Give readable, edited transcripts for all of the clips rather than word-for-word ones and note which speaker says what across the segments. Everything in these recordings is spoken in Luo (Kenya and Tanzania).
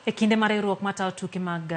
Speaker 1: E kinde mar riwruok matayo tuke mag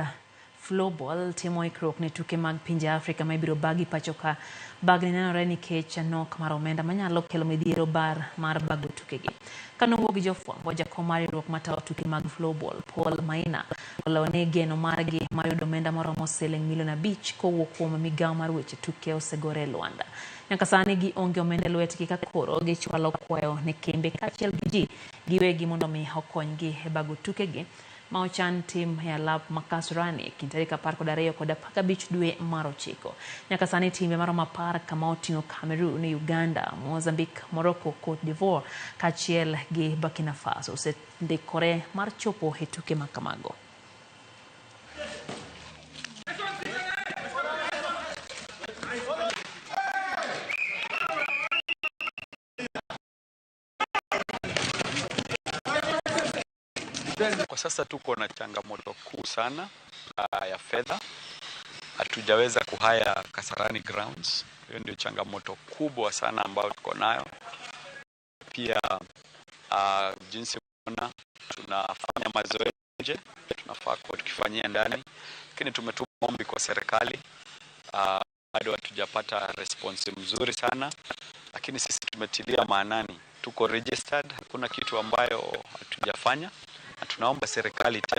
Speaker 1: floorball timo ikruok ne tuke mag pinje Afrika ma ibiro bagi pacho ka bagni nenore nikech nok mar omenda manyalo kelo midhiero mar bago tukegi. Kanowuok gi jofwambo, jakom mar riwruok matayo tuke mag floorball Paul Maina olero ni geno margi mar yudo omenda maromo siling milion 5 kowuok kuom migawo mar weche tuke osegore Luanda. Nyaka sani gionge omenda e lwetgi ka koro gichwalo kwayo ne kembe kaachiel gi ji giwegi mondo mi okonygi e bago tukegi ma ochan tim e alap ma Kasarani e kind tarik 12 kod 15 dwe mar 9. Nyaka sani timbe maromo 10 kama oting'o Cameroon, Uganda, Mozambique, Morocco, Cote d'Ivoire kaachiel gi Burkina Faso osendikore mar chopo e tuke ma kamago.
Speaker 2: Kwa sasa tuko na changamoto kuu sana ya fedha. Hatujaweza kuhaya Kasarani grounds. Hiyo ndio changamoto kubwa sana ambayo tuko nayo. Pia jinsi unaona tunafanya mazoezi nje, tunafaa kuwa tukifanyia ndani. Lakini tumetuma ombi kwa serikali. Bado hatujapata response mzuri sana. Lakini sisi tumetilia maanani. Tuko registered, hakuna kitu ambayo hatujafanya. Tunaomba serikali